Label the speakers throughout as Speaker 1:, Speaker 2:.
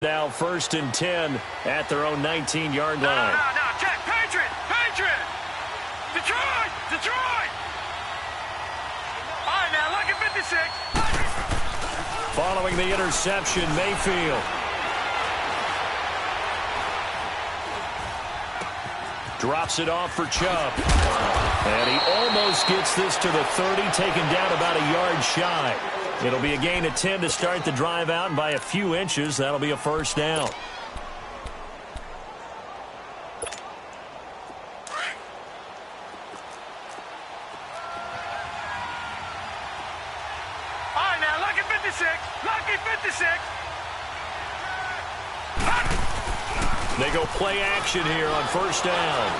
Speaker 1: Now 1st and 10 at their own 19-yard line.
Speaker 2: No, check, Patriot! Detroit! All right, now, look at 56.
Speaker 1: Following the interception, Mayfield. Drops it off for Chubb. And he almost gets this to the 30, taken down about a yard shy. It'll be a gain of 10 to start the drive out, and by a few inches, that'll be a first down.
Speaker 2: All right, now, look at 56.
Speaker 1: They go play action here on first down.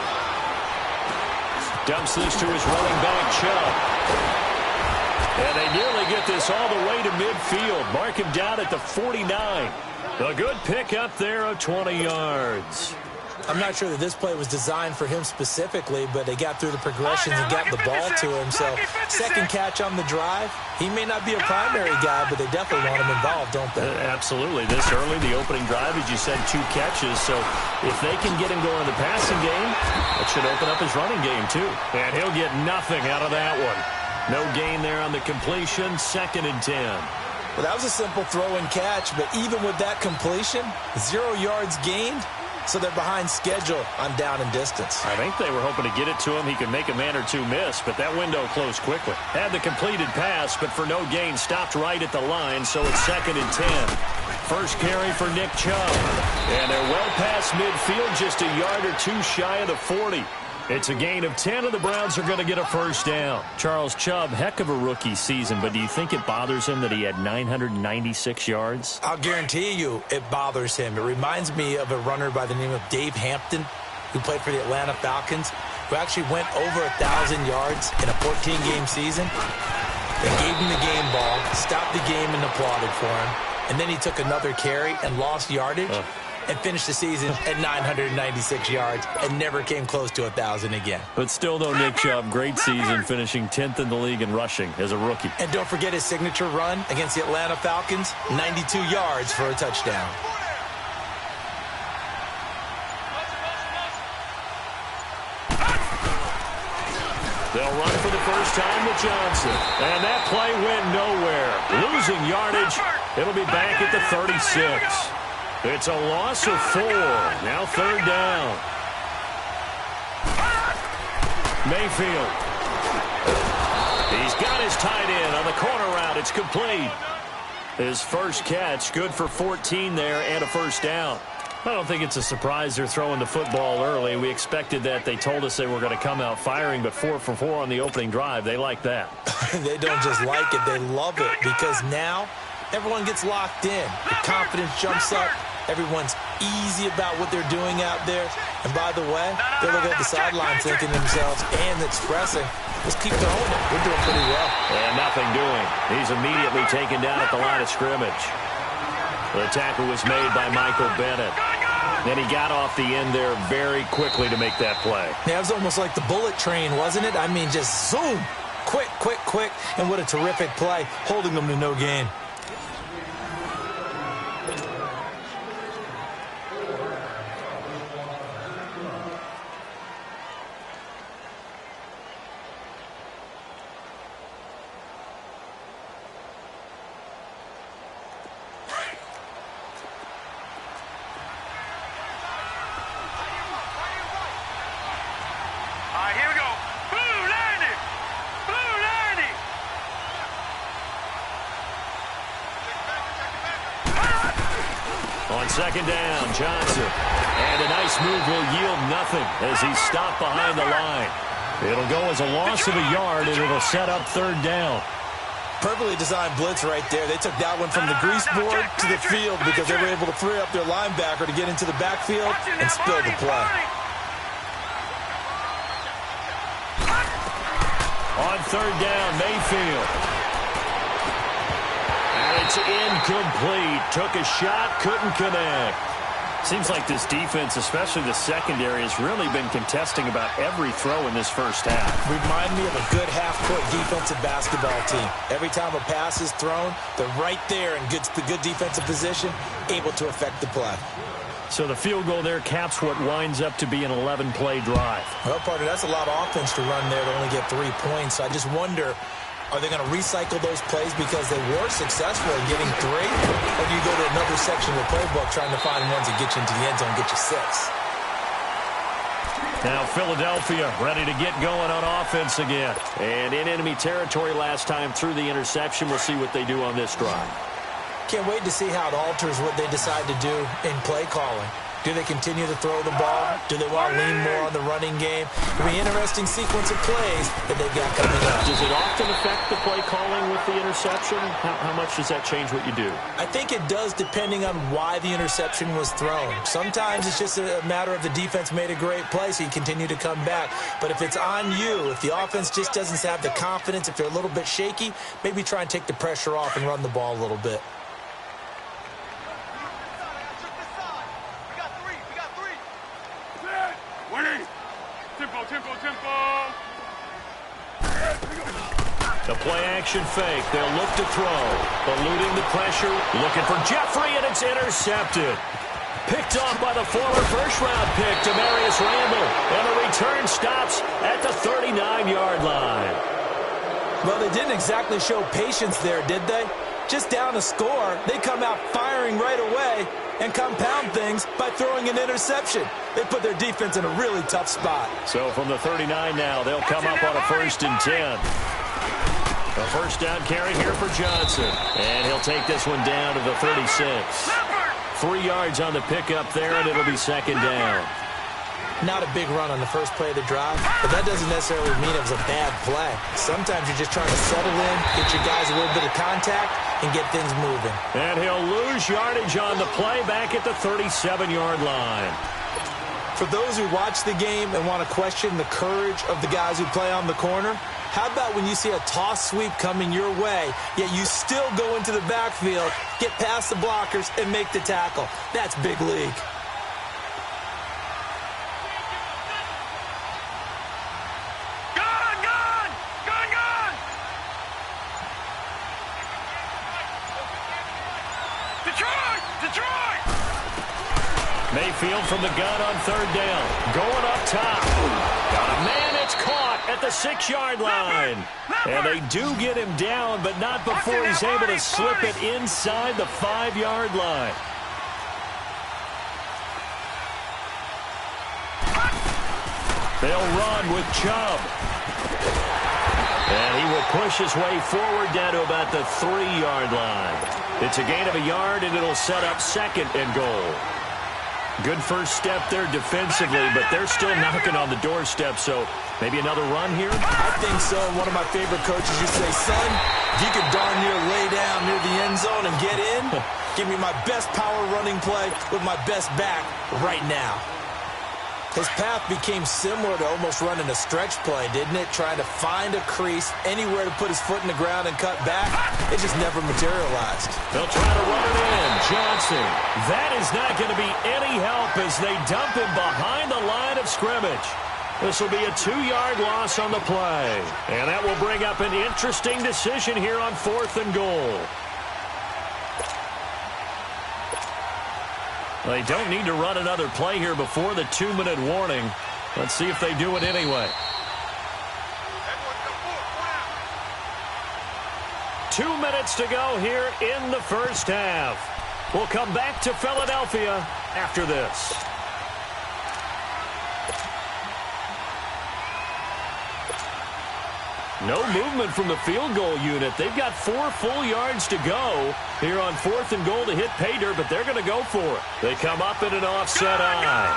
Speaker 1: Dumps this to his running back, Chubb. And they nearly get this all the way to midfield. Mark him down at the 49. A good pickup there of 20 yards.
Speaker 3: I'm not sure that this play was designed for him specifically, but they got through the progressions and got the ball to him. So second catch on the drive. He may not be a primary guy, but they definitely want him involved, don't they?
Speaker 1: Absolutely. This early, the opening drive, as you said, 2 catches. So if they can get him going in the passing game, that should open up his running game too. And he'll get nothing out of that one. No gain there on the completion. 2nd and 10.
Speaker 3: Well, that was a simple throw and catch, but even with that completion, 0 yards gained. So they're behind schedule on down and distance.
Speaker 1: I think they were hoping to get it to him. He could make a man or two miss, but that window closed quickly. Had the completed pass, but for no gain, stopped right at the line, so it's 2nd and 10. First carry for Nick Chubb. And they're well past midfield, just a yard or two shy of the 40. It's a gain of 10, and the Browns are going to get a first down. Charles Chubb, heck of a rookie season, but do you think it bothers him that he had 996 yards?
Speaker 3: I'll guarantee you it bothers him. It reminds me of a runner by the name of Dave Hampton, who played for the Atlanta Falcons, who actually went over 1,000 yards in a 14-game season. They gave him the game ball, stopped the game, and applauded for him. And then he took another carry and lost yardage. And finished the season at 996 yards and never came close to 1,000 again.
Speaker 1: But still, though, Nick Chubb, great season, finishing 10th in the league in rushing as a rookie.
Speaker 3: And don't forget his signature run against the Atlanta Falcons, 92 yards for a touchdown.
Speaker 1: They'll run for the first time with Johnson. And that play went nowhere. Losing yardage. It'll be back at the 36. It's a loss of 4. Now 3rd down. Mayfield. He's got his tight end on the corner route. It's complete. His first catch, good for 14 there and a first down. I don't think it's a surprise they're throwing the football early. We expected that. They told us they were going to come out firing, but 4 for 4 on the opening drive. They like that.
Speaker 3: They don't just like it. They love it because now everyone gets locked in. The confidence jumps up. Everyone's easy about what they're doing out there. And by the way, they're looking at the sideline thinking to themselves and expressing, let's keep throwing it. We're doing pretty well.
Speaker 1: And nothing doing. He's immediately taken down at the line of scrimmage. The tackle was made by Michael Bennett. Then he got off the end there very quickly to make that play.
Speaker 3: Yeah, it was almost like the bullet train, wasn't it? I mean, just zoom. Quick. And what a terrific play, holding them to no gain.
Speaker 1: On 2nd down, Johnson. And a nice move will yield nothing as he's stopped behind the line. It'll go as a loss of a yard, and it'll set up 3rd down.
Speaker 3: Perfectly designed blitz right there. They took that one from the grease board to the field because they were able to free up their linebacker to get into the backfield and spill the play.
Speaker 1: On 3rd down, Mayfield. And it's incomplete. Took a shot, couldn't connect. Seems like this defense, especially the secondary, has really been contesting about every throw in this first half.
Speaker 3: Remind me of a good half-court defensive basketball team. Every time a pass is thrown, they're right there in the good defensive position, able to affect the play.
Speaker 1: So the field goal there caps what winds up to be an 11-play drive.
Speaker 3: Well, partner, that's a lot of offense to run there to only get 3 points. So I just wonder, are they going to recycle those plays because they were successful in getting 3? Or do you go to another section of the playbook trying to find ones that get you into the end zone and get you 6?
Speaker 1: Now Philadelphia ready to get going on offense again. And in enemy territory last time through the interception. We'll see what they do on this drive.
Speaker 3: Can't wait to see how it alters what they decide to do in play calling. Do they continue to throw the ball? Do they want to lean more on the running game? It'll be an interesting sequence of plays that they've got coming up.
Speaker 1: Does it often affect the play calling with the interception? How much does that change what you do?
Speaker 3: I think it does depending on why the interception was thrown. Sometimes it's just a matter of the defense made a great play, so you continue to come back. But if it's on you, if the offense just doesn't have the confidence, if they're a little bit shaky, maybe try and take the pressure off and run the ball a little bit.
Speaker 1: The play-action fake. They'll look to throw. Eluding the pressure. Looking for Jeffrey, and it's intercepted. Picked off by the former first-round pick, Demarius Randall. And the return stops at the 39-yard line.
Speaker 3: Well, they didn't exactly show patience there, did they? Just down a score, they come out firing right away and compound things by throwing an interception. They put their defense in a really tough spot.
Speaker 1: So from the 39 now, they'll come up on a 1st and 10. A first down carry here for Johnson. And he'll take this one down to the 36. 3 yards on the pickup there, and it'll be 2nd down.
Speaker 3: Not a big run on the first play of the drive, but that doesn't necessarily mean it was a bad play. Sometimes you're just trying to settle in, get your guys a little bit of contact, and get things moving.
Speaker 1: And he'll lose yardage on the play back at the 37-yard line.
Speaker 3: For those who watch the game and want to question the courage of the guys who play on the corner, how about when you see a toss sweep coming your way, yet you still go into the backfield, get past the blockers, and make the tackle? That's big league.
Speaker 1: Mayfield from the gun on 3rd down. Going up top. Got a man. It's caught at the 6-yard line. And they do get him down, but not before he's able to slip it inside the 5-yard line. They'll run with Chubb. And he will push his way forward down to about the 3-yard line. It's a gain of a yard, and it'll set up 2nd and goal. Good first step there defensively, but they're still knocking on the doorstep, so maybe another run here?
Speaker 3: I think so. One of my favorite coaches used to say, son, if you could darn near lay down near the end zone and get in, give me my best power running play with my best back right now. His path became similar to almost running a stretch play, didn't it? Trying to find a crease, anywhere to put his foot in the ground and cut back. It just never materialized.
Speaker 1: They'll try to run it in. Johnson. That is not going to be any help as they dump him behind the line of scrimmage. This will be a 2-yard loss on the play. And that will bring up an interesting decision here on 4th and goal. They don't need to run another play here before the 2-minute warning. Let's see if they do it anyway. 2 minutes to go here in the first half. We'll come back to Philadelphia after this. No movement from the field goal unit. They've got 4 full yards to go here on 4th and goal to hit pay dirt, but they're going to go for it. They come up in an offset eye.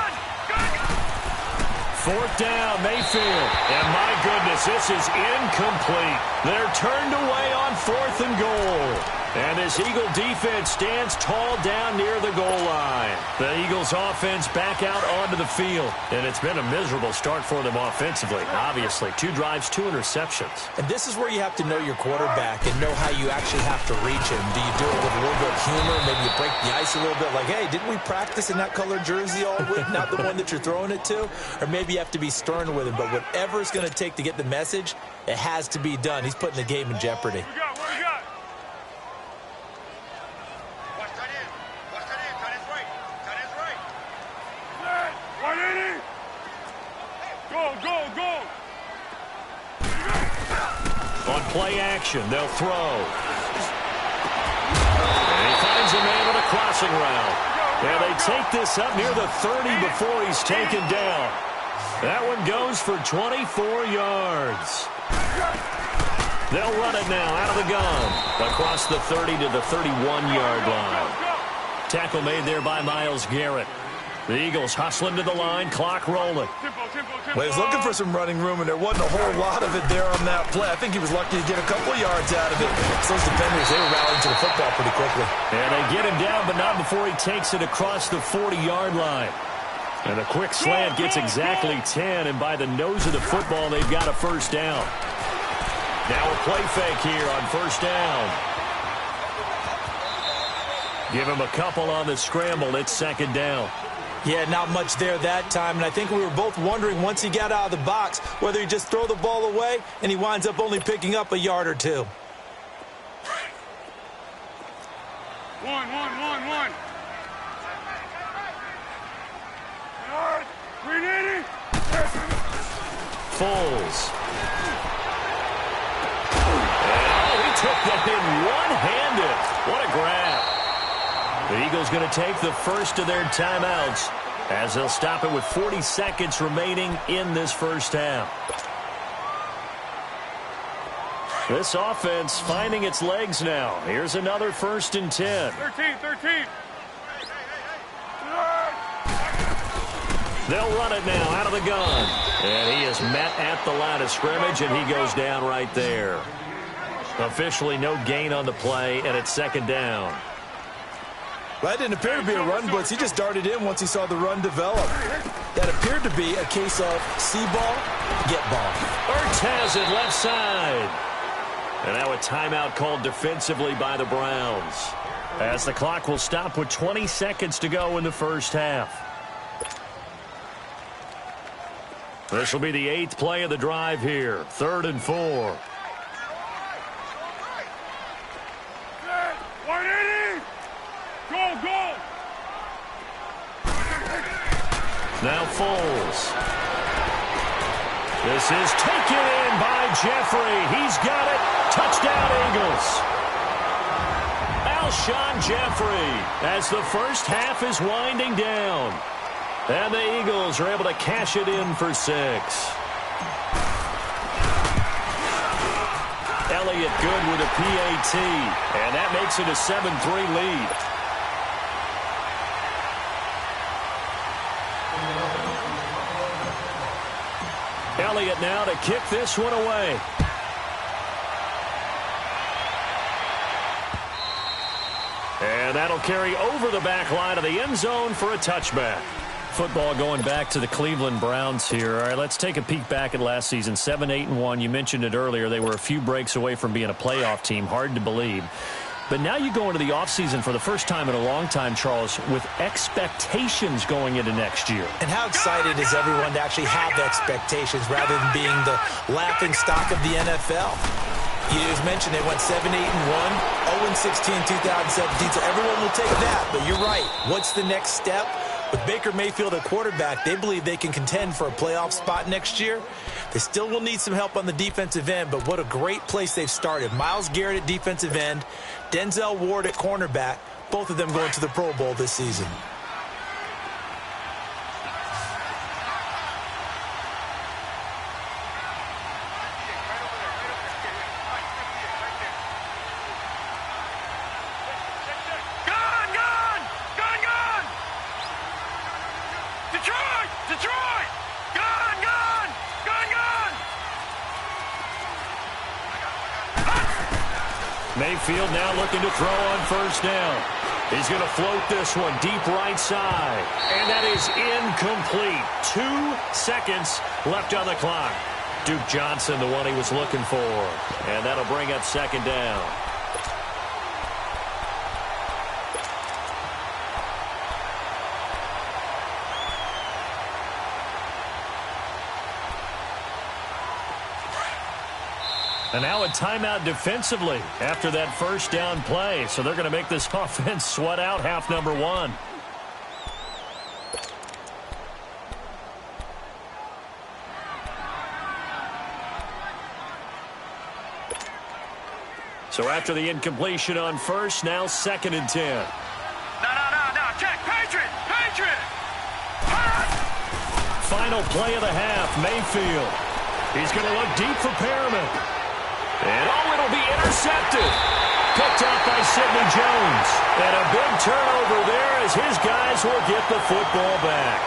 Speaker 1: 4th down, Mayfield. And my goodness, this is incomplete. They're turned away on 4th and goal. And this Eagle defense stands tall down near the goal line. The Eagles offense back out onto the field. And it's been a miserable start for them offensively. Obviously, 2 drives, 2 interceptions.
Speaker 3: And this is where you have to know your quarterback and know how you actually have to reach him. Do you do it with a little bit of humor? Maybe you break the ice a little bit like, hey, didn't we practice in that colored jersey all week? Not the one that you're throwing it to? Or maybe you have to be stern with him. But whatever it's going to take to get the message, it has to be done. He's putting the game in jeopardy.
Speaker 2: What we got? What we got? Go!
Speaker 1: On play action, they'll throw. And he finds a man with a crossing route. And they take this up near the 30 before he's taken down. That one goes for 24 yards. They'll run it now out of the gun. Across the 30 to the 31-yard line. Tackle made there by Myles Garrett. The Eagles hustling to the line, clock rolling.
Speaker 3: Well, he's looking for some running room, and there wasn't a whole lot of it there on that play. I think he was lucky to get a couple yards out of it. So those defenders, they were rallying to the football pretty quickly.
Speaker 1: And they get him down, but not before he takes it across the 40-yard line. And a quick slant gets exactly 10, and by the nose of the football, they've got a first down. Now a play fake here on first down. Give him a couple on the scramble. It's second down.
Speaker 3: Yeah, not much there that time, and I think we were both wondering once he got out of the box whether he just throw the ball away and he winds up only picking up a yard or two.
Speaker 2: One.
Speaker 1: Foles. And he took that in one-handed. What a grab. The Eagles going to take the first of their timeouts as they'll stop it with 40 seconds remaining in this first half. This offense finding its legs now. Here's another 1st and 10.
Speaker 2: 13.
Speaker 1: They'll run it now out of the gun. And he is met at the line of scrimmage, and he goes down right there. Officially no gain on the play, and it's second down.
Speaker 3: That didn't appear to be a run blitz. He just darted in once he saw the run develop. That appeared to be a case of see ball, get ball.
Speaker 1: Ertz has it left side. And now a timeout called defensively by the Browns, as the clock will stop with 20 seconds to go in the first half. This will be the 8th play of the drive here. 3rd and 4.
Speaker 2: Go!
Speaker 1: Now Foles. This is taken in by Jeffrey. He's got it. Touchdown, Eagles. Alshon Jeffrey as the first half is winding down. And the Eagles are able to cash it in for 6. Elliott good with a PAT. And that makes it a 7-3 lead. Elliott now to kick this one away. And that'll carry over the back line of the end zone for a touchback. Football going back to the Cleveland Browns here. All right, let's take a peek back at last season. 7-8-1. You mentioned it earlier. They were a few breaks away from being a playoff team. Hard to believe. But now you go into the offseason for the first time in a long time, Charles, with expectations going into next year. And how excited is everyone to actually have the expectations rather than being the laughing stock of the NFL? You just mentioned they went 7-8-1, 0-16 in 2017, so everyone will take that. But you're right. What's the next step? With Baker Mayfield at quarterback, they believe they can contend for a playoff spot next year. They still will need some help on the defensive end, but what a great place they've started. Myles Garrett at defensive end, Denzel Ward at cornerback, both of them going to the Pro Bowl this season. Mayfield now looking to throw on first down. He's going to float this one deep right side. And that is incomplete. 2 seconds left on the clock. Duke Johnson, the one he was looking for. And that'll bring up second down. And now a timeout defensively after that first down play. So they're going to make this offense sweat out half number 1. So after the incompletion on first, now 2nd and 10.
Speaker 2: No. Check. Patriot.
Speaker 1: Final play of the half, Mayfield. He's going to look deep for Perriman. And it'll be intercepted. Picked out by Sidney Jones. And a big turnover there as his guys will get the football back.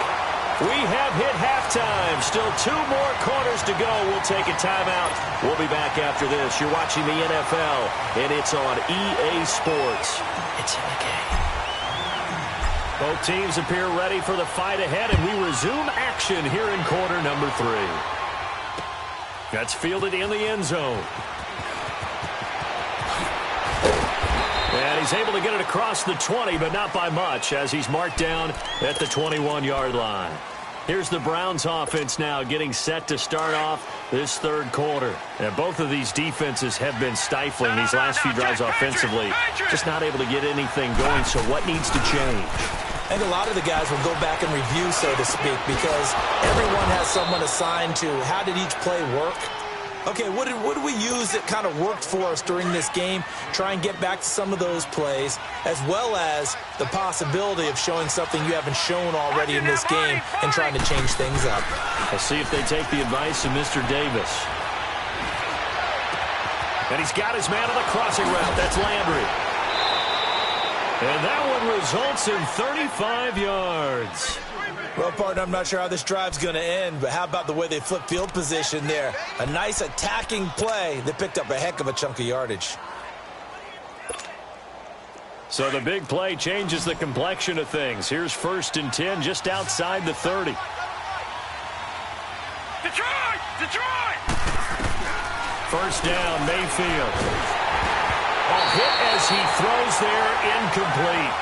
Speaker 1: We have hit halftime. Still 2 more quarters to go. We'll take a timeout. We'll be back after this. You're watching the NFL, and it's on EA Sports. It's in the game. Both teams appear ready for the fight ahead, and we resume action here in quarter number 3. That's fielded in the end zone. And he's able to get it across the 20, but not by much, as he's marked down at the 21-yard line. Here's the Browns offense now getting set to start off this third quarter. And both of these defenses have been stifling these last few drives offensively. Just not able to get anything going, so what needs to change?
Speaker 3: I think a lot of the guys will go back and review, so to speak, because everyone has someone assigned to how did each play work. Okay, what did we use that kind of worked for us during this game? Try and get back to some of those plays, as well as the possibility of showing something you haven't shown already in this game and trying to change things up.
Speaker 1: We'll see if they take the advice of Mr. Davis. And he's got his man on the crossing route. That's Landry. And that one results in 35 yards.
Speaker 3: Well, partner, I'm not sure how this drive's going to end, but how about the way they flip field position there? A nice attacking play that picked up a heck of a chunk of yardage.
Speaker 1: So the big play changes the complexion of things. Here's 1st and 10 just outside the 30.
Speaker 2: Detroit!
Speaker 1: First down, Mayfield. Hit as he throws there, incomplete.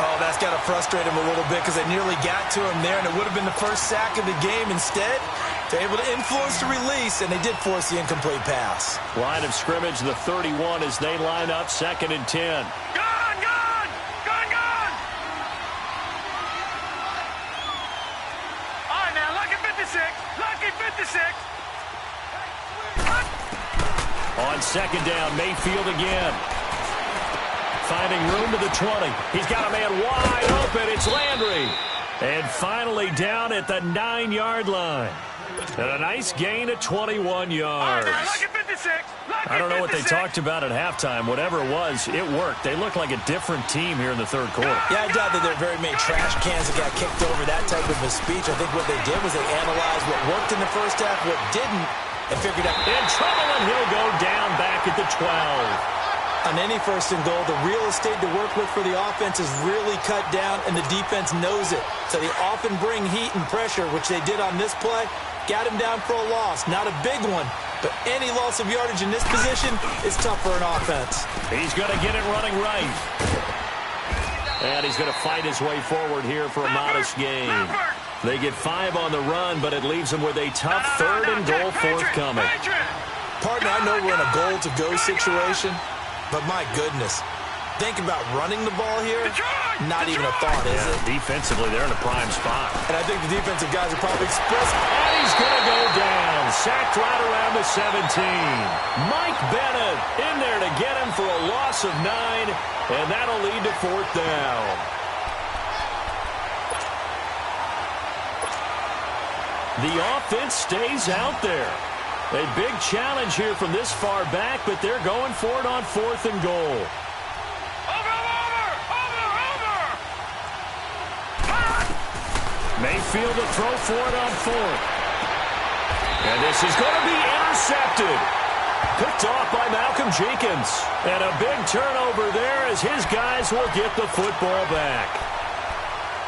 Speaker 3: Oh, that's got to frustrate him a little bit because they nearly got to him there, and it would have been the first sack of the game. Instead, they're able to influence the release, and they did force the incomplete pass.
Speaker 1: Line of scrimmage, the 31 as they line up 2nd and 10.
Speaker 2: Gone! All right, now, lucky 56.
Speaker 1: On 2nd down, Mayfield again. Finding room to the 20. He's got a man wide open. It's Landry. And finally down at the 9-yard line. And a nice gain of 21 yards. I don't know what they talked about at halftime. Whatever it was, it worked. They look like a different team here in the third quarter.
Speaker 3: Yeah, I doubt that there are very many trash cans that got kicked over, that type of a speech. I think what they did was they analyzed what worked in the first half, what didn't, and figured out.
Speaker 1: In trouble, and he'll go down back at the 12.
Speaker 3: On any 1st and goal, the real estate to work with for the offense is really cut down, and the defense knows it. So they often bring heat and pressure, which they did on this play. Got him down for a loss. Not a big one, but any loss of yardage in this position is tough for an offense.
Speaker 1: He's going to get it running right. And he's going to fight his way forward here for a modest gain. They get 5 on the run, but it leaves them with a tough 3rd and goal forthcoming.
Speaker 3: Partner, I know we're in a goal-to-go situation, but my goodness, think about running the ball here. Not even a thought, is it?
Speaker 1: Defensively, they're in a prime spot.
Speaker 3: And I think the defensive guys are probably expressing.
Speaker 1: And he's going to go down. Sacked right around the 17. Mike Bennett in there to get him for a loss of 9. And that'll lead to 4th down. The offense stays out there. A big challenge here from this far back, but they're going for it on 4th and goal. Mayfield to throw for it on 4th. And this is going to be intercepted. Picked off by Malcolm Jenkins. And a big turnover there as his guys will get the football back.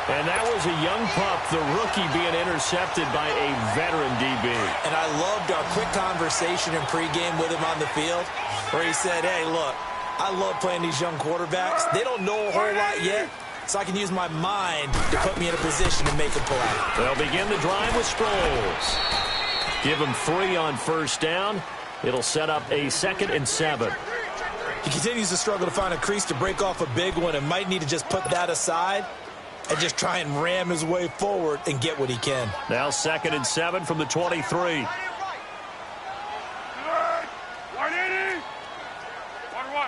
Speaker 1: And that was a young pup, the rookie, being intercepted by a veteran DB.
Speaker 3: And I loved our quick conversation in pregame with him on the field where he said, hey, look, I love playing these young quarterbacks. They don't know a whole lot yet, so I can use my mind to put me in a position to make a play.
Speaker 1: They'll begin the drive with Sproles. Give him 3 on first down. It'll set up a 2nd and 7.
Speaker 3: He continues to struggle to find a crease to break off a big one and might need to just put that aside and just try and ram his way forward and get what he can.
Speaker 1: Now 2nd and 7 from the 23.
Speaker 2: 180. 1-1.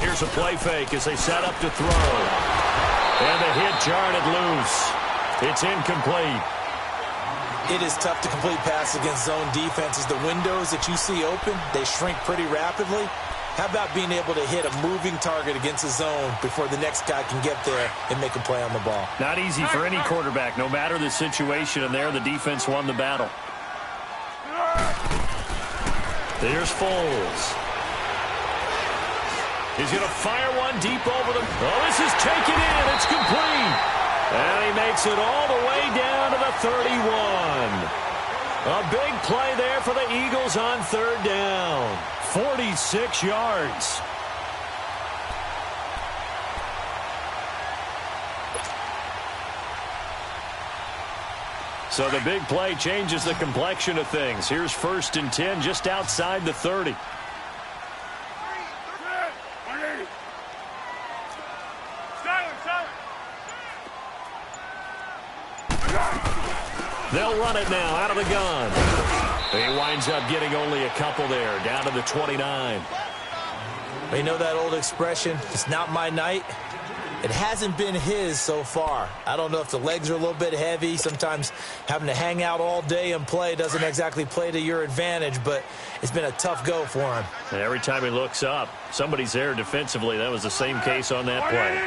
Speaker 1: Here's a play fake as they set up to throw. And the hit jarred it loose. It's incomplete.
Speaker 3: It is tough to complete passes against zone defenses. The windows that you see open, they shrink pretty rapidly. How about being able to hit a moving target against a zone before the next guy can get there and make a play on the ball?
Speaker 1: Not easy for any quarterback, no matter the situation, and there the defense won the battle. There's Foles. He's going to fire one deep over them. Oh, this is taken in. It's complete. And he makes it all the way down to the 31. A big play there for the Eagles on 3rd down. 46 yards. So the big play changes the complexion of things. Here's 1st and 10 just outside the 30. They'll run it now out of the gun. He winds up getting only a couple there, down to the 29.
Speaker 3: You know that old expression, it's not my night? It hasn't been his so far. I don't know if the legs are a little bit heavy. Sometimes having to hang out all day and play doesn't exactly play to your advantage, but it's been a tough go for him.
Speaker 1: And every time he looks up, somebody's there defensively. That was the same case on that play.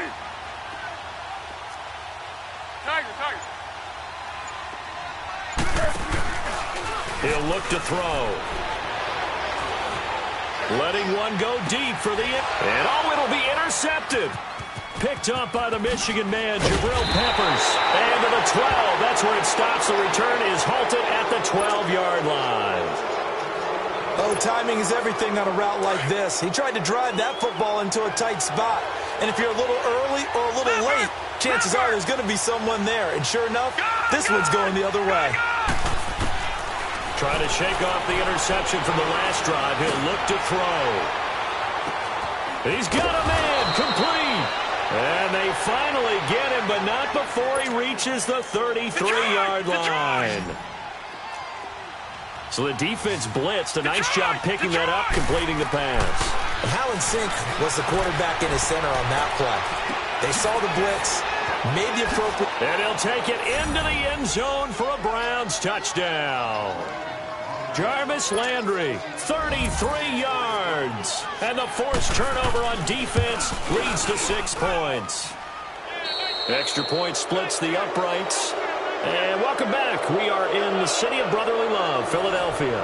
Speaker 1: He'll look to throw. Letting one go deep for the... And oh, it'll be intercepted. Picked up by the Michigan man, Jabril Peppers. And to the 12. That's where it stops. The return is halted at the 12-yard line.
Speaker 3: Oh, timing is everything on a route like this. He tried to drive that football into a tight spot. And if you're a little early or a little late, chances are there's going to be someone there. And sure enough, this one's going the other way.
Speaker 1: Trying to shake off the interception from the last drive. He'll look to throw. He's got a man, complete. And they finally get him, but not before he reaches the 33-yard line. So the defense blitzed. A nice job picking that up, completing the pass.
Speaker 3: And how in sync was the quarterback in his center on that play? They saw the blitz, made the appropriate...
Speaker 1: And he'll take it into the end zone for a Browns touchdown. Jarvis Landry, 33 yards. And the forced turnover on defense leads to 6 points. Extra point splits the uprights. And welcome back. We are in the city of brotherly love, Philadelphia,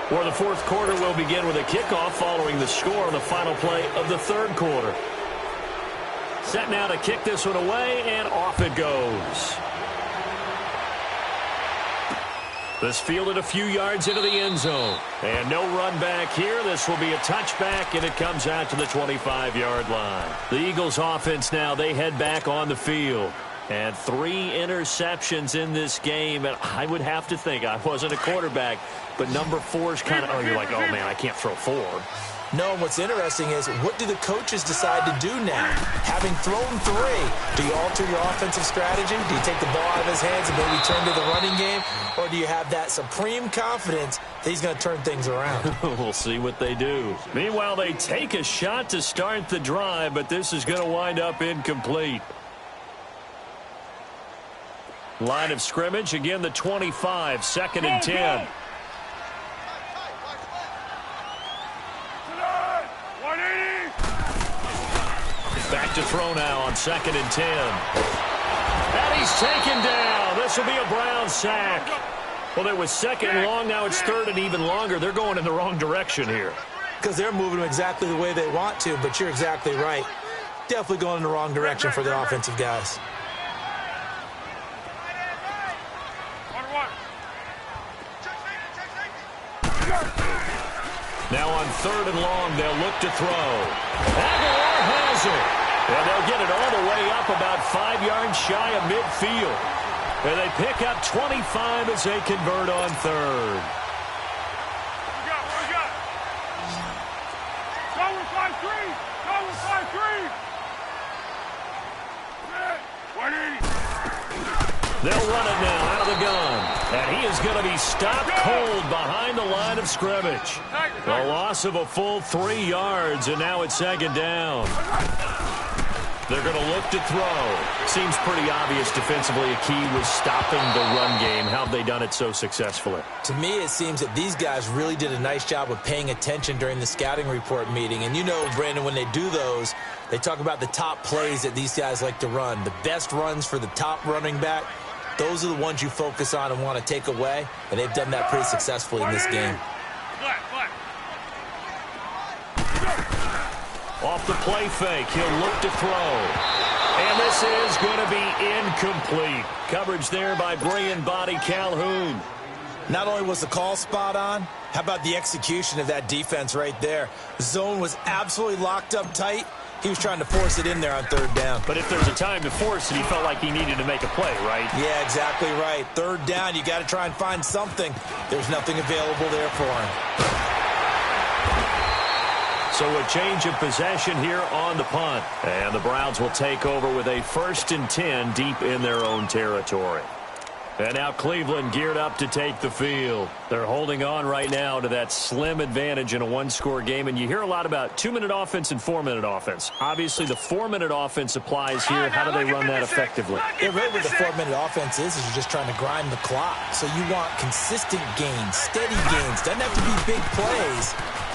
Speaker 1: where the 4th quarter will begin with a kickoff following the score on the final play of the 3rd quarter. Set now to kick this one away, and off it goes. This fielded a few yards into the end zone. And no run back here. This will be a touchback, and it comes out to the 25-yard line. The Eagles offense now, they head back on the field. And 3 interceptions in this game. And I would have to think, I wasn't a quarterback, but number 4 is kind of, oh, you're like, oh, man, I can't throw 4.
Speaker 3: No, and what's interesting is, what do the coaches decide to do now? Having thrown 3, do you alter your offensive strategy? Do you take the ball out of his hands and maybe turn to the running game? Or do you have that supreme confidence that he's going to turn things around?
Speaker 1: We'll see what they do. Meanwhile, they take a shot to start the drive, but this is going to wind up incomplete. Line of scrimmage, again the 25, 2nd and 10. Back to throw now on 2nd and 10. And he's taken down. This will be a Brown sack. Well, it was second and long. Now it's third and even longer. They're going in the wrong direction here.
Speaker 3: Because they're moving them exactly the way they want to, but you're exactly right. Definitely going in the wrong direction for the offensive guys.
Speaker 1: Now on third and long, they'll look to throw. Aguilar has it. And they'll get it all the way up about 5 yards shy of midfield. And they pick up 25 as they convert on third.
Speaker 2: What we got? Go with 5-3. Go with 5-3. 180.
Speaker 1: They'll run it now out of the gun. And he is going to be stopped cold behind the line of scrimmage. A loss of a full 3 yards, and now it's second down. They're going to look to throw. Seems pretty obvious defensively a key was stopping the run game. How have they done it so successfully?
Speaker 3: To me, it seems that these guys really did a nice job of paying attention during the scouting report meeting. And you know, Brandon, when they do those, they talk about the top plays that these guys like to run. The best runs for the top running back. Those are the ones you focus on and want to take away. And they've done that pretty successfully in this game.
Speaker 1: Off the play fake, he'll look to throw. And this is going to be incomplete. Coverage there by bringing body Calhoun.
Speaker 3: Not only was the call spot on, how about the execution of that defense right there? The zone was absolutely locked up tight. He was trying to force it in there on third down.
Speaker 1: But if there's a time to force it, he felt like he needed to make a play, right?
Speaker 3: Yeah, exactly right. Third down, you got to try and find something. There's nothing available there for him.
Speaker 1: So a change of possession here on the punt. And the Browns will take over with a 1st and 10 deep in their own territory. And now Cleveland geared up to take the field. They're holding on right now to that slim advantage in a one-score game. And you hear a lot about 2-minute offense and 4-minute offense. Obviously, the 4-minute offense applies here. How do they run that effectively?
Speaker 3: Yeah, really what the 4-minute offense is you're just trying to grind the clock. So you want consistent gains, steady gains. Doesn't have to be big plays,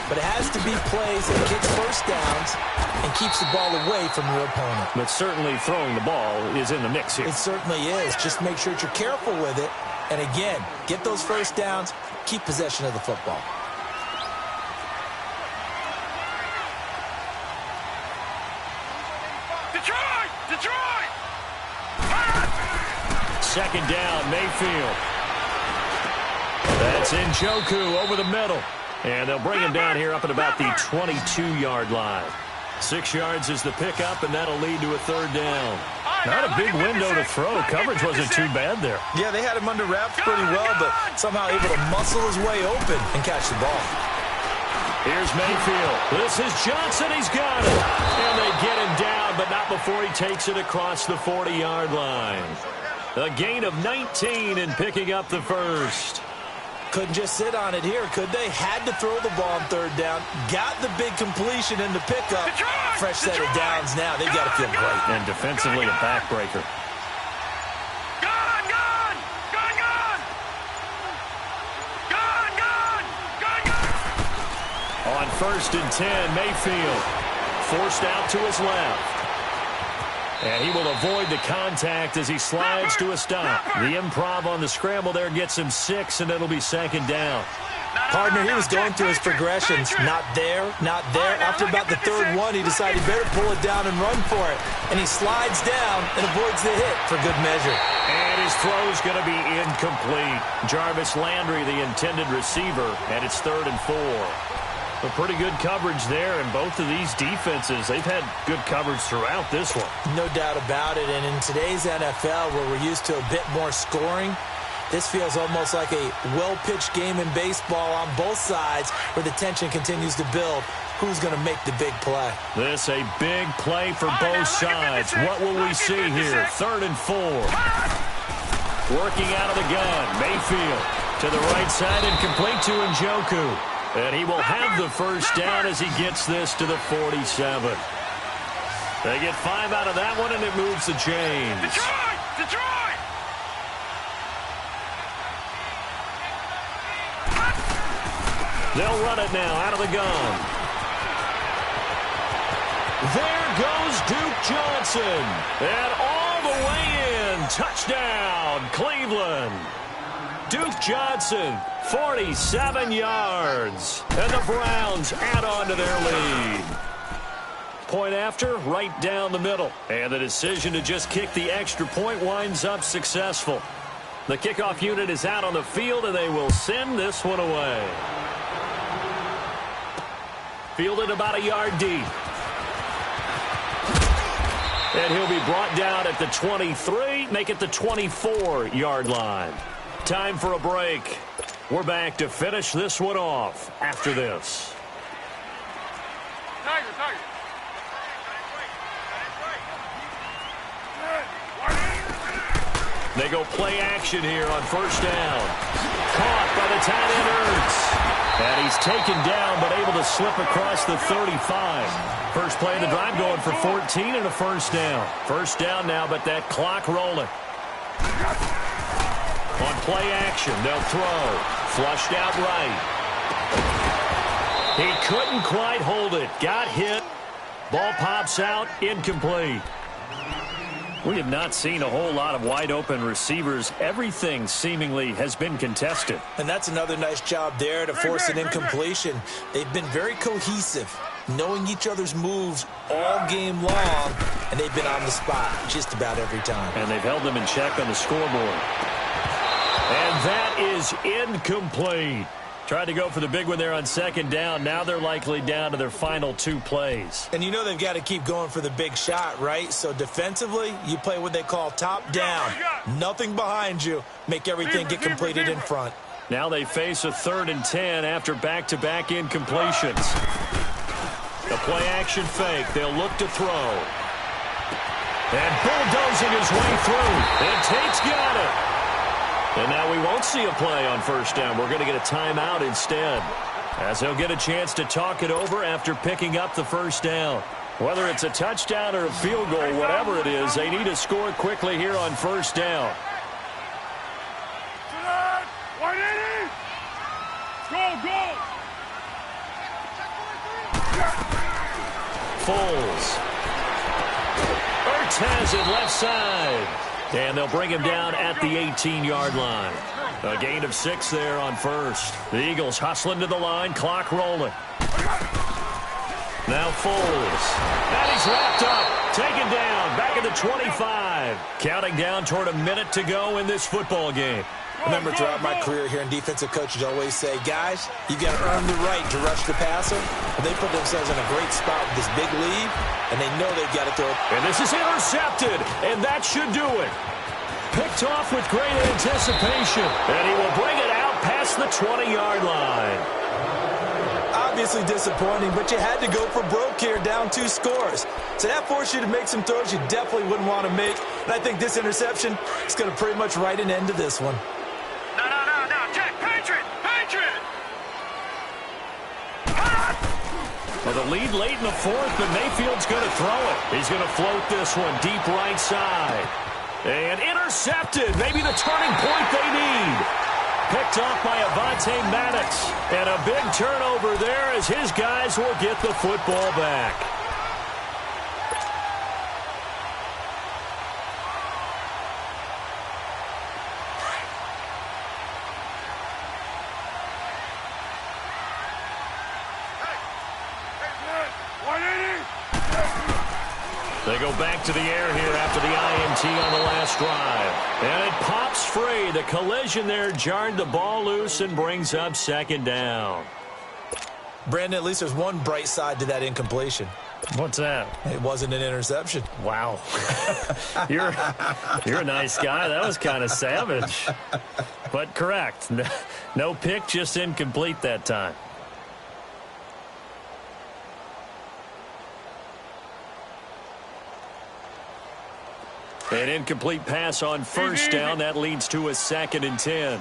Speaker 3: but it has to be plays that gets first downs and keeps the ball away from your opponent.
Speaker 1: But certainly throwing the ball is in the mix here.
Speaker 3: It certainly is. Just make sure that you're careful with it. And again, get those first downs, keep possession of the football.
Speaker 2: Detroit! Detroit!
Speaker 1: Second down, Mayfield. That's Njoku over the middle. And they'll bring him down here up at about the 22-yard line. 6 yards is the pickup, and that'll lead to a third down. Not a big window to throw. Coverage wasn't too bad there.
Speaker 3: Yeah, they had him under wraps pretty well, but somehow able to muscle his way open and catch the ball.
Speaker 1: Here's Mayfield. This is Johnson. He's got it. And they get him down, but not before he takes it across the 40-yard line. A gain of 19 and picking up the first.
Speaker 3: Couldn't just sit on it here, could they? Had to throw the ball on third down. Got the big completion in the pickup. Fresh set of downs now. They've got to feel great.
Speaker 1: And defensively a backbreaker. On 1st and 10, Mayfield forced out to his left. And he will avoid the contact as he slides to a stop. The improv on the scramble there gets him 6, and it'll be second down.
Speaker 3: Partner, he was going through his progressions. Not there, not there. After about the third one, he decided he better pull it down and run for it. And he slides down and avoids the hit for good measure.
Speaker 1: And his throw's going to be incomplete. Jarvis Landry, the intended receiver, and it's 3rd and 4. A pretty good coverage there, and both of these defenses, they've had good coverage throughout this one.
Speaker 3: No doubt about it, and in today's NFL, where we're used to a bit more scoring, this feels almost like a well-pitched game in baseball on both sides, where the tension continues to build. Who's going to make the big play?
Speaker 1: This a big play for both sides. What will we see here? 3rd and 4. Working out of the gun, Mayfield to the right side and complete to Njoku. And he will have the first down as he gets this to the 47. They get 5 out of that one, and it moves the chains.
Speaker 2: Detroit! Detroit!
Speaker 1: They'll run it now out of the gun. There goes Duke Johnson. And all the way in. Touchdown, Cleveland. Duke Johnson, 47 yards. And the Browns add on to their lead. Point after, right down the middle. And the decision to just kick the extra point winds up successful. The kickoff unit is out on the field, and they will send this one away. Fielded about a yard deep. And he'll be brought down at the 23, make it the 24-yard line. Time for a break. We're back to finish this one off after this.
Speaker 2: Tiger.
Speaker 1: They go play action here on first down. Caught by the tight end Ertz. And he's taken down but able to slip across the 35. First play of the drive going for 14 and a first down. First down now, but that clock rolling. On play action, they'll throw. Flushed out right. He couldn't quite hold it. Got hit. Ball pops out, incomplete. We have not seen a whole lot of wide-open receivers. Everything seemingly has been contested.
Speaker 3: And that's another nice job there to force an incompletion. They've been very cohesive, knowing each other's moves all game long, and they've been on the spot just about every time.
Speaker 1: And they've held them in check on the scoreboard. And that is incomplete. Tried to go for the big one there on second down. Now they're likely down to their final two plays.
Speaker 3: And you know they've got to keep going for the big shot, right? So defensively, you play what they call top down. Nothing behind you. Make everything get completed in front.
Speaker 1: Now they face a 3rd and 10 after back-to-back incompletions. The play-action fake. They'll look to throw. And bulldozing his way through. And Tate's got it. And now we won't see a play on first down. We're going to get a timeout instead, as they'll get a chance to talk it over after picking up the first down. Whether it's a touchdown or a field goal, whatever it is, they need to score quickly here on first down.
Speaker 2: 180! Go!
Speaker 1: Foles. Ertz has it left side. And they'll bring him down at the 18-yard line. A gain of 6 there on first. The Eagles hustling to the line, clock rolling. Now Foles. And he's wrapped up, taken down, back at the 25. Counting down toward a minute to go in this football game.
Speaker 3: Remember, throughout my career here in defensive coaches always say, guys, you got to earn the right to rush the passer. And they put themselves in a great spot with this big lead, and they know they've got to throw.
Speaker 1: And this is intercepted, and that should do it. Picked off with great anticipation, and he will bring it out past the 20-yard line.
Speaker 3: Obviously disappointing, but you had to go for broke here, down 2 scores. So that forced you to make some throws you definitely wouldn't want to make. And I think this interception is going to pretty much write an end to this one.
Speaker 2: No, check, Patriot!
Speaker 1: Well, the lead late in the 4th, but Mayfield's going to throw it. He's going to float this one deep right side. And intercepted, maybe the turning point they need. Picked off by Avonte Maddox. And a big turnover there as his guys will get the football back. They go back to the air here after the INT on the last drive. And it pops free. The collision there jarred the ball loose and brings up second down.
Speaker 3: Brandon, at least there's one bright side to that incompletion.
Speaker 1: What's that?
Speaker 3: It wasn't an interception.
Speaker 1: Wow. You're a nice guy. That was kind of savage. But correct. No pick, just incomplete that time. An incomplete pass on first down. That leads to a 2nd and 10.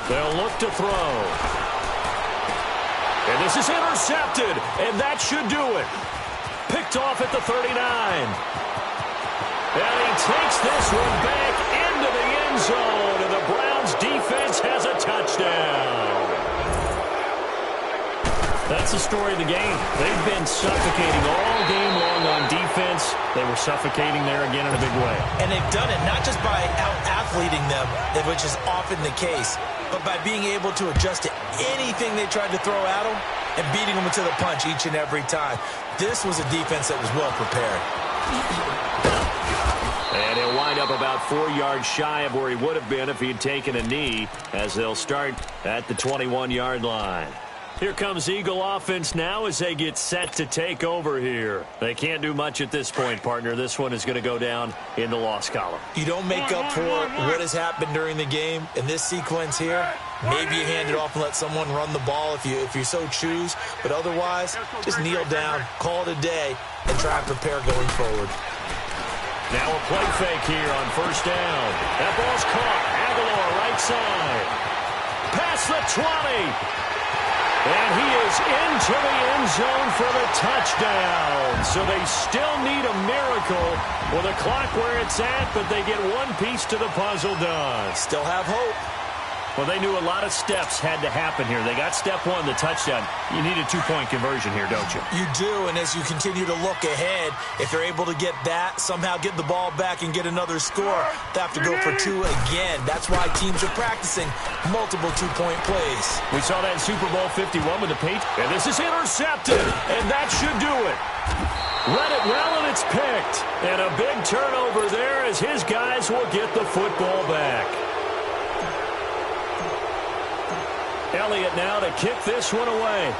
Speaker 1: They'll look to throw. And this is intercepted, and that should do it. Picked off at the 39. And he takes this one back into the end zone, and the Browns defense has a touchdown. That's the story of the game. They've been suffocating all game long on defense. defense, they were suffocating there again in a big way.
Speaker 3: And they've done it not just by out-athleting them, which is often the case, but by being able to adjust to anything they tried to throw at them and beating them to the punch each and every time. This was a defense that was well prepared.
Speaker 1: And he'll wind up about 4 yards shy of where he would have been if he'd taken a knee, as they'll start at the 21-yard line. Here comes Eagle offense now as they get set to take over here. They can't do much at this point, partner. This one is going to go down in the loss column.
Speaker 3: You don't make up for what has happened during the game in this sequence here. Maybe you hand it off and let someone run the ball if you so choose. But otherwise, just kneel down, call it a day, and try and prepare going forward.
Speaker 1: Now a play fake here on first down. That ball's caught. Aguilar right side. Past the 20. And he is into the end zone for the touchdown. So they still need a miracle with a clock where it's at, but they get one piece to the puzzle done.
Speaker 3: Still have hope.
Speaker 1: Well, they knew a lot of steps had to happen here. They got step one, the touchdown. You need a two-point conversion here, don't you?
Speaker 3: You do, and as you continue to look ahead, if they're able to get that, somehow get the ball back and get another score, they have to go for two again. That's why teams are practicing multiple two-point plays.
Speaker 1: We saw that in Super Bowl 51 with the Patriots, and this is intercepted, and that should do it. Read it well, and it's picked. And a big turnover there as his guys will get the football back. Elliott now to kick this one away.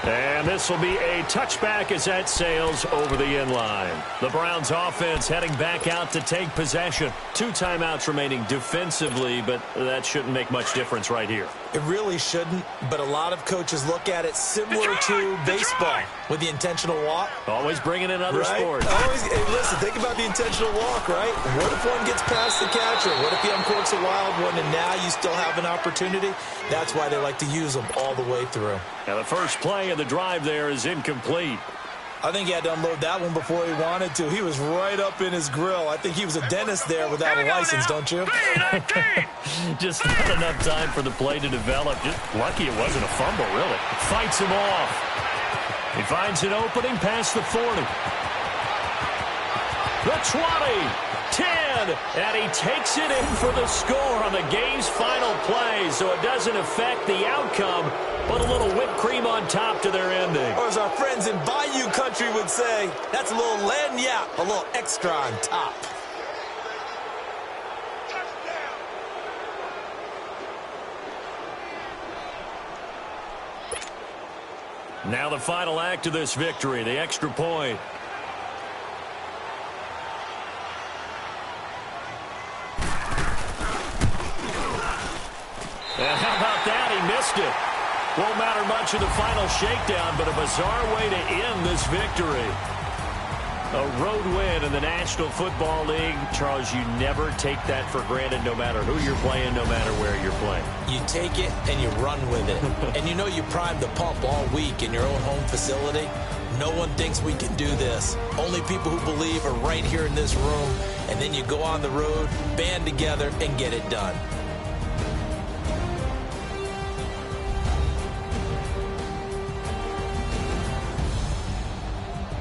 Speaker 1: And this will be a touchback as that sails over the end line. The Browns offense heading back out to take possession. 2 timeouts remaining defensively, but that shouldn't make much difference right here.
Speaker 3: It really shouldn't, but a lot of coaches look at it similar to baseball with the intentional walk.
Speaker 1: Always bringing in other
Speaker 3: right?
Speaker 1: sports.
Speaker 3: Always, hey, listen, think about the intentional walk, right? What if one gets past the catcher? What if he uncorks a wild one and now you still have an opportunity? That's why they like to use them all the way through.
Speaker 1: Now the first play of the drive there is incomplete.
Speaker 3: I think he had to unload that one before he wanted to. He was right up in his grill. I think he was a dentist there without a license, don't you?
Speaker 1: Just not enough time for the play to develop. Just lucky it wasn't a fumble, really. Fights him off. He finds an opening past the 40. The 20. 10, and he takes it in for the score on the game's final play, so it doesn't affect the outcome, but a little whipped cream on top to their ending.
Speaker 3: Or as our friends in Bayou country would say, that's a little lagniappe, a little extra on top.
Speaker 1: Now the final act of this victory, the extra point. And how about that? He missed it. Won't matter much in the final shakedown, but a bizarre way to end this victory. A road win in the National Football League. Charles, you never take that for granted no matter who you're playing, no matter where you're playing.
Speaker 3: You take it and you run with it. And you know you primed the pump all week in your own home facility. No one thinks we can do this. Only people who believe are right here in this room. And then you go on the road, band together, and get it done.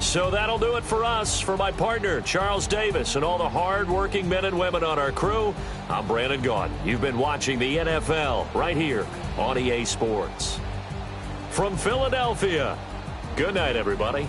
Speaker 1: So that'll do it for us. For my partner, Charles Davis, and all the hard-working men and women on our crew, I'm Brandon Gaudin. You've been watching the NFL right here on EA Sports. From Philadelphia, good night, everybody.